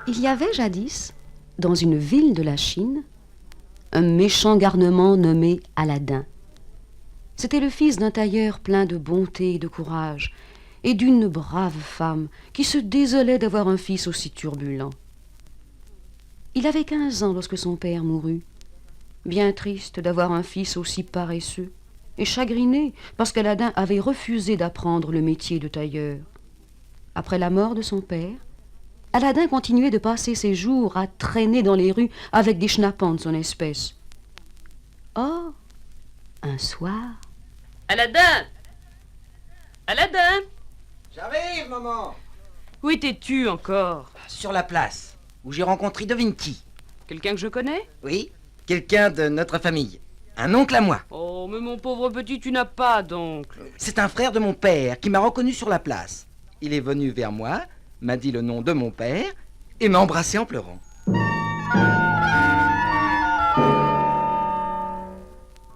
Il y avait jadis, dans une ville de la Chine, un méchant garnement nommé Aladin. C'était le fils d'un tailleur plein de bonté et de courage, et d'une brave femme qui se désolait d'avoir un fils aussi turbulent. Il avait 15 ans lorsque son père mourut, bien triste d'avoir un fils aussi paresseux, et chagriné parce qu'Aladin avait refusé d'apprendre le métier de tailleur. Après la mort de son père, Aladin continuait de passer ses jours à traîner dans les rues avec des schnappants de son espèce. Or, un soir... Aladin! Aladin! J'arrive, maman! Où étais-tu encore? Sur la place, où j'ai rencontré devine qui? Quelqu'un que je connais? Oui, quelqu'un de notre famille. Un oncle à moi. Oh, mais mon pauvre petit, tu n'as pas d'oncle. C'est un frère de mon père qui m'a reconnu sur la place. Il est venu vers moi, m'a dit le nom de mon père et m'a embrassé en pleurant.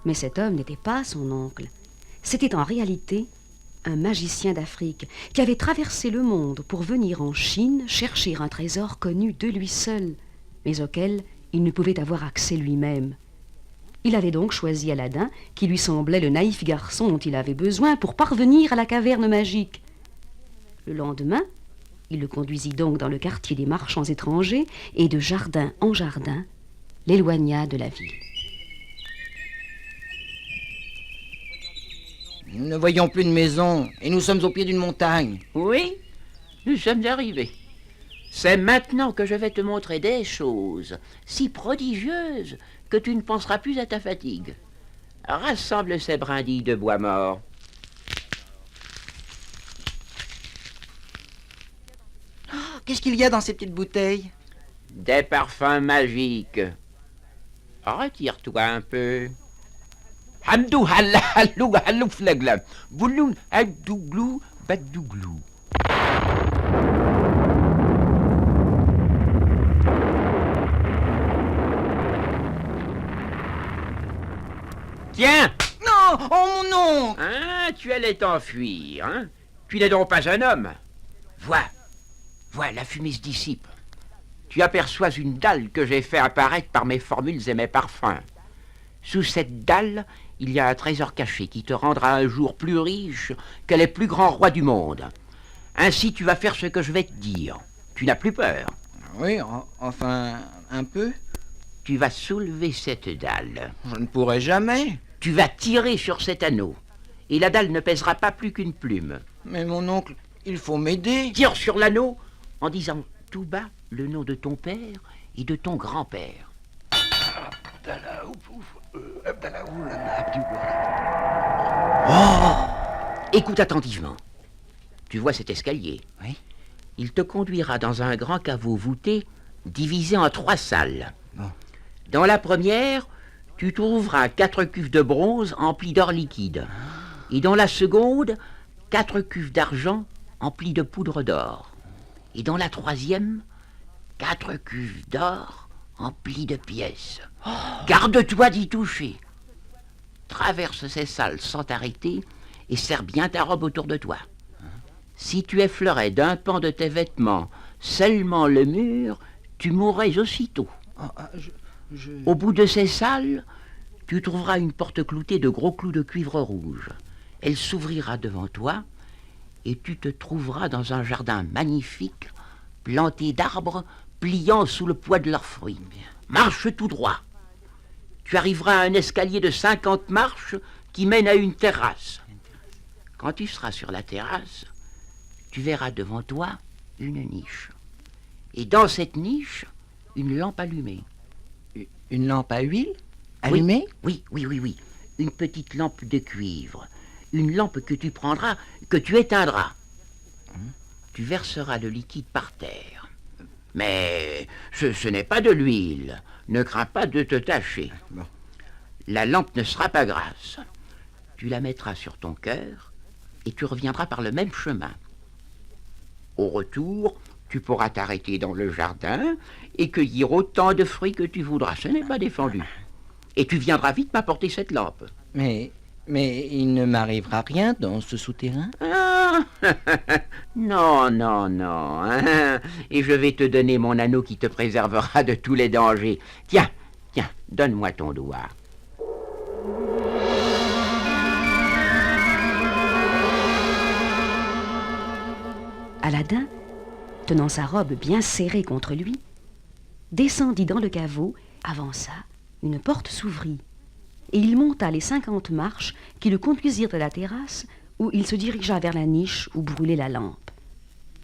Mais cet homme n'était pas son oncle. C'était en réalité un magicien d'Afrique qui avait traversé le monde pour venir en Chine chercher un trésor connu de lui seul, mais auquel il ne pouvait avoir accès lui-même. Il avait donc choisi Aladin, qui lui semblait le naïf garçon dont il avait besoin pour parvenir à la caverne magique. Le lendemain, il le conduisit donc dans le quartier des marchands étrangers et de jardin en jardin, l'éloigna de la ville. Nous ne voyons plus de maison et nous sommes au pied d'une montagne. Oui, nous sommes arrivés. C'est maintenant que je vais te montrer des choses si prodigieuses que tu ne penseras plus à ta fatigue. Rassemble ces brindilles de bois mort. Qu'est-ce qu'il y a dans ces petites bouteilles? Des parfums magiques. Retire-toi un peu. Hamdou halla hallou hallou flagla. Bouloun hadouglou badouglou. Tiens! Non! Oh mon oncle! Hein, tu allais t'enfuir, hein? Tu n'es donc pas un homme. Vois, la fumée se dissipe. Tu aperçois une dalle que j'ai fait apparaître par mes formules et mes parfums. Sous cette dalle, il y a un trésor caché qui te rendra un jour plus riche que les plus grands rois du monde. Ainsi, tu vas faire ce que je vais te dire. Tu n'as plus peur. Oui, enfin, un peu. Tu vas soulever cette dalle. Je ne pourrai jamais. Tu vas tirer sur cet anneau. Et la dalle ne pèsera pas plus qu'une plume. Mais mon oncle, il faut m'aider. Tire sur l'anneau en disant tout bas le nom de ton père et de ton grand-père. Oh! Écoute attentivement. Tu vois cet escalier? Oui. Il te conduira dans un grand caveau voûté divisé en 3 salles. Bon. Dans la première, tu trouveras 4 cuves de bronze emplies d'or liquide. Et dans la seconde, 4 cuves d'argent emplies de poudre d'or. Et dans la troisième, 4 cuves d'or emplies de pièces. Garde-toi d'y toucher. Traverse ces salles sans t'arrêter et serre bien ta robe autour de toi. Si tu effleurais d'un pan de tes vêtements seulement le mur, tu mourrais aussitôt. Au bout de ces salles, tu trouveras une porte cloutée de gros clous de cuivre rouge. Elle s'ouvrira devant toi et tu te trouveras dans un jardin magnifique, planté d'arbres pliant sous le poids de leurs fruits. Marche tout droit. Tu arriveras à un escalier de 50 marches qui mène à une terrasse. Quand tu seras sur la terrasse, tu verras devant toi une niche. Et dans cette niche, une lampe allumée. Une lampe à huile? Allumée? Oui. Une petite lampe de cuivre. Une lampe que tu prendras, que tu éteindras. Tu verseras le liquide par terre. Mais ce n'est pas de l'huile. Ne crains pas de te tacher. Bon. La lampe ne sera pas grasse. Tu la mettras sur ton cœur et tu reviendras par le même chemin. Au retour, tu pourras t'arrêter dans le jardin et cueillir autant de fruits que tu voudras. Ce n'est pas défendu. Et tu viendras vite m'apporter cette lampe. Mais il ne m'arrivera rien dans ce souterrain? Ah, moi? Non, non, non. Hein. Et je vais te donner mon anneau qui te préservera de tous les dangers. Tiens, tiens, donne-moi ton doigt. Aladin, tenant sa robe bien serrée contre lui, descendit dans le caveau, avança, une porte s'ouvrit, et il monta les 50 marches qui le conduisirent à la terrasse où il se dirigea vers la niche où brûlait la lampe.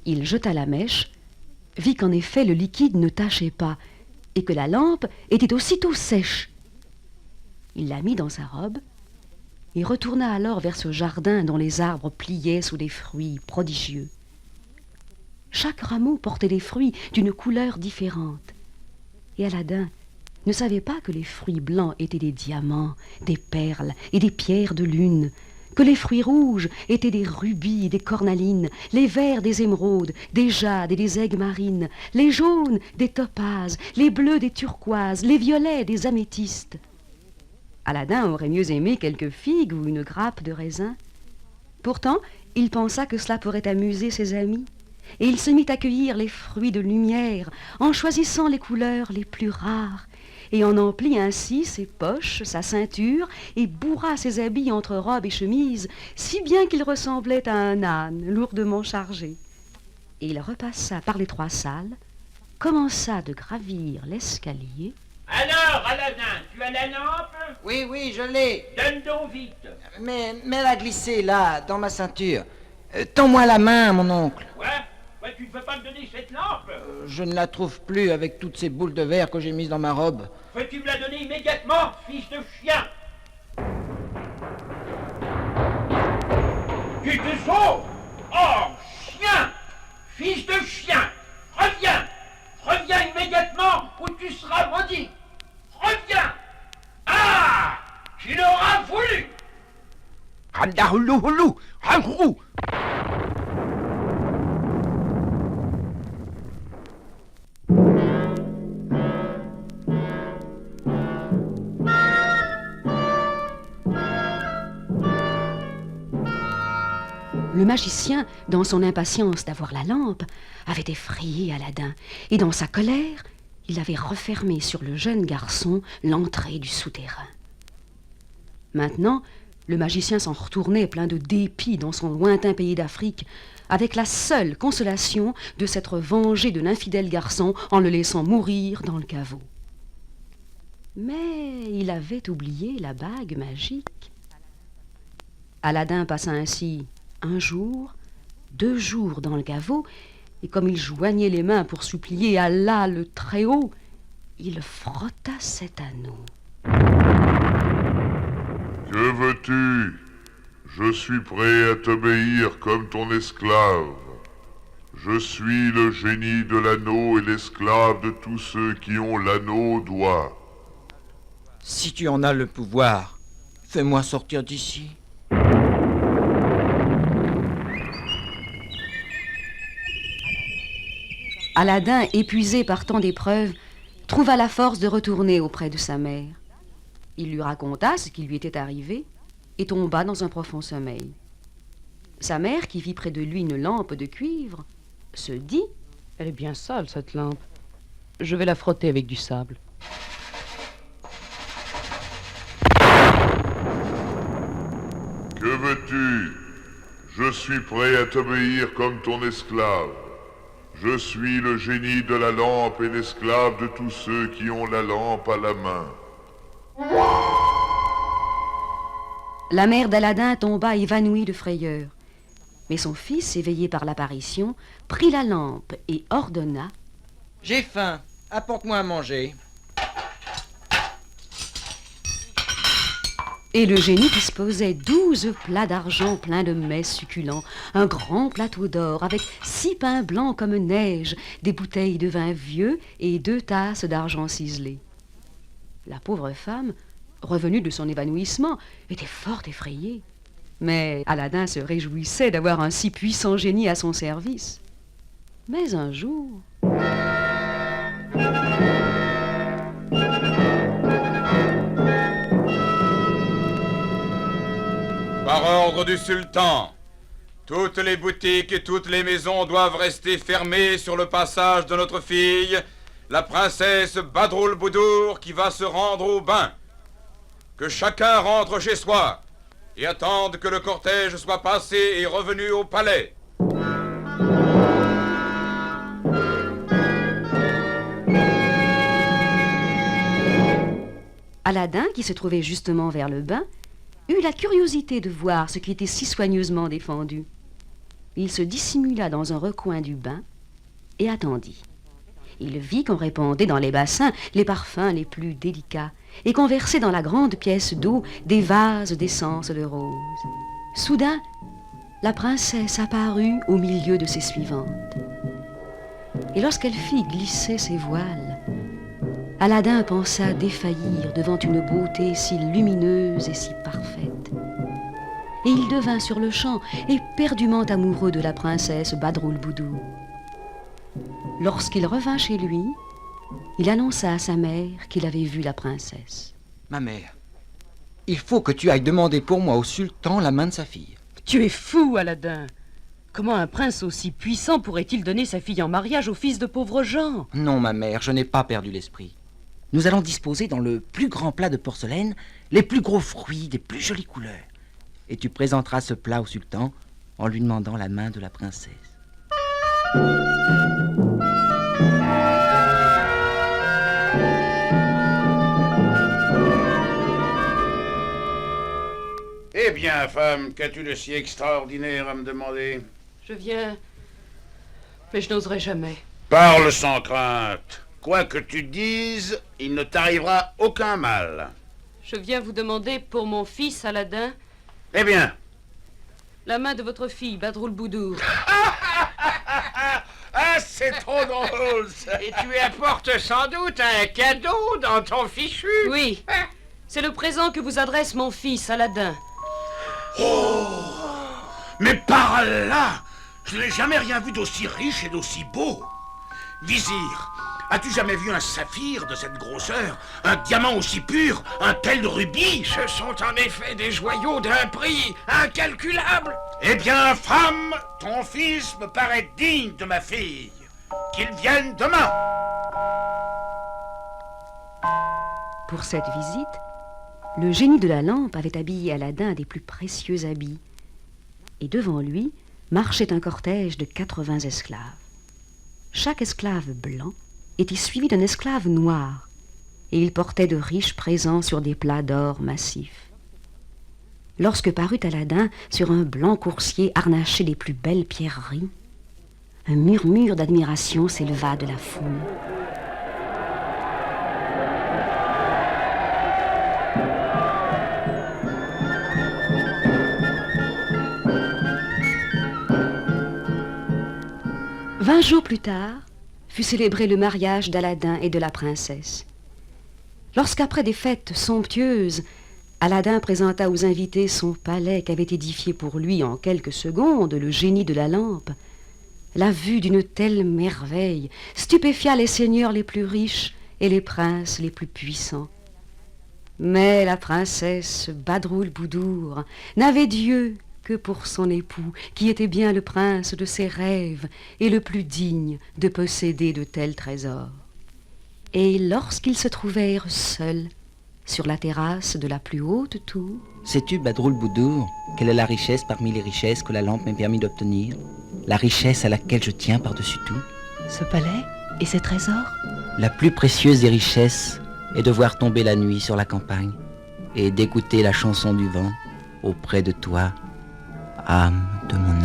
Il jeta la mèche, vit qu'en effet le liquide ne tâchait pas et que la lampe était aussitôt sèche. Il la mit dans sa robe et retourna alors vers ce jardin dont les arbres pliaient sous des fruits prodigieux. Chaque rameau portait des fruits d'une couleur différente. Et Aladin ne savait pas que les fruits blancs étaient des diamants, des perles et des pierres de lune, que les fruits rouges étaient des rubis et des cornalines, les verts des émeraudes, des jades et des aigues marines, les jaunes des topazes, les bleus des turquoises, les violets des améthystes. Aladin aurait mieux aimé quelques figues ou une grappe de raisin. Pourtant, il pensa que cela pourrait amuser ses amis. Et il se mit à cueillir les fruits de lumière en choisissant les couleurs les plus rares et en emplit ainsi ses poches, sa ceinture et bourra ses habits entre robe et chemise si bien qu'il ressemblait à un âne lourdement chargé. Et il repassa par les 3 salles, commença de gravir l'escalier. Alors, Aladin, tu as la lampe? Oui, oui, je l'ai. Donne donc vite. Mais elle a glissé là, dans ma ceinture. Tends-moi la main, mon oncle. Ouais, tu ne peux pas me donner cette lampe? Je ne la trouve plus avec toutes ces boules de verre que j'ai mises dans ma robe. Peux-tu me la donner immédiatement, fils de chien? Tu te sauves? Oh, chien! Fils de chien! Reviens! Reviens immédiatement ou tu seras maudit! Reviens! Ah! Tu l'auras voulu! Le magicien, dans son impatience d'avoir la lampe, avait effrayé Aladin, et dans sa colère, il avait refermé sur le jeune garçon l'entrée du souterrain. Maintenant, le magicien s'en retournait plein de dépit dans son lointain pays d'Afrique, avec la seule consolation de s'être vengé de l'infidèle garçon en le laissant mourir dans le caveau. Mais il avait oublié la bague magique. Aladin passa ainsi 1 jour, 2 jours dans le caveau, et comme il joignait les mains pour supplier Allah le Très-Haut, il frotta cet anneau. Que veux-tu? Je suis prêt à t'obéir comme ton esclave. Je suis le génie de l'anneau et l'esclave de tous ceux qui ont l'anneau au doigt. Si tu en as le pouvoir, fais-moi sortir d'ici. Aladin, épuisé par tant d'épreuves, trouva la force de retourner auprès de sa mère. Il lui raconta ce qui lui était arrivé et tomba dans un profond sommeil. Sa mère, qui vit près de lui une lampe de cuivre, se dit « Elle est bien sale, cette lampe. Je vais la frotter avec du sable. » Que veux-tu? Je suis prêt à t'obéir comme ton esclave. Je suis le génie de la lampe et l'esclave de tous ceux qui ont la lampe à la main. La mère d'Aladin tomba évanouie de frayeur. Mais son fils, éveillé par l'apparition, prit la lampe et ordonna « J'ai faim, apporte-moi à manger. » Et le génie disposait 12 plats d'argent pleins de mets succulents, un grand plateau d'or avec 6 pains blancs comme neige, des bouteilles de vin vieux et 2 tasses d'argent ciselé. La pauvre femme, revenue de son évanouissement, était fort effrayée. Mais Aladin se réjouissait d'avoir un si puissant génie à son service. Mais un jour... Par ordre du sultan, Toutes les boutiques et toutes les maisons doivent rester fermées sur le passage de notre fille, la princesse Badroul Boudour, qui va se rendre au bain. Que chacun rentre chez soi et attende que le cortège soit passé et revenu au palais. Aladin, qui se trouvait justement vers le bain, eut la curiosité de voir ce qui était si soigneusement défendu. Il se dissimula dans un recoin du bain et attendit. Il vit qu'on répandait dans les bassins les parfums les plus délicats et qu'on versait dans la grande pièce d'eau des vases d'essence de rose. Soudain, la princesse apparut au milieu de ses suivantes. Et lorsqu'elle fit glisser ses voiles, Aladin pensa défaillir devant une beauté si lumineuse et si parfaite. Et il devint sur le champ éperdument amoureux de la princesse Badroul Boudour. Lorsqu'il revint chez lui, il annonça à sa mère qu'il avait vu la princesse. Ma mère, il faut que tu ailles demander pour moi au sultan la main de sa fille. Tu es fou, Aladin. Comment un prince aussi puissant pourrait-il donner sa fille en mariage au fils de pauvres gens? Non, ma mère, je n'ai pas perdu l'esprit. Nous allons disposer dans le plus grand plat de porcelaine les plus gros fruits des plus jolies couleurs. Et tu présenteras ce plat au sultan en lui demandant la main de la princesse. Eh bien, femme, qu'as-tu de si extraordinaire à me demander? Je viens, mais je n'oserai jamais. Parle sans crainte. Quoi que tu dises, il ne t'arrivera aucun mal. Je viens vous demander pour mon fils Aladin Eh bien, la main de votre fille Badroul Boudour. ah, c'est trop drôle, ça. Et tu apportes sans doute un cadeau dans ton fichu. Oui, c'est le présent que vous adresse mon fils Aladin. Mais par là, je n'ai jamais rien vu d'aussi riche et d'aussi beau. Vizir, as-tu jamais vu un saphir de cette grosseur, un diamant aussi pur, un tel rubis? Ce sont en effet des joyaux d'un prix incalculable. Eh bien, femme, ton fils me paraît digne de ma fille. Qu'il vienne demain. Pour cette visite, le génie de la lampe avait habillé Aladin des plus précieux habits. Et devant lui marchait un cortège de 80 esclaves. Chaque esclave blanc était suivi d'un esclave noir, et il portait de riches présents sur des plats d'or massif. Lorsque parut Aladin sur un blanc coursier harnaché des plus belles pierreries, un murmure d'admiration s'éleva de la foule. Vingt jours plus tard, fut célébré le mariage d'Aladin et de la princesse. Lorsqu'après des fêtes somptueuses, Aladin présenta aux invités son palais qu'avait édifié pour lui en quelques secondes le génie de la lampe, la vue d'une telle merveille stupéfia les seigneurs les plus riches et les princes les plus puissants. Mais la princesse Badroul Boudour n'avait Dieu que pour son époux, qui était bien le prince de ses rêves et le plus digne de posséder de tels trésors. Et lorsqu'ils se trouvèrent seuls sur la terrasse de la plus haute tour... Sais-tu, Badroul Boudour, quelle est la richesse parmi les richesses que la lampe m'a permis d'obtenir? La richesse à laquelle je tiens par-dessus tout? Ce palais et ces trésors? La plus précieuse des richesses est de voir tomber la nuit sur la campagne et d'écouter la chanson du vent auprès de toi, âme de mon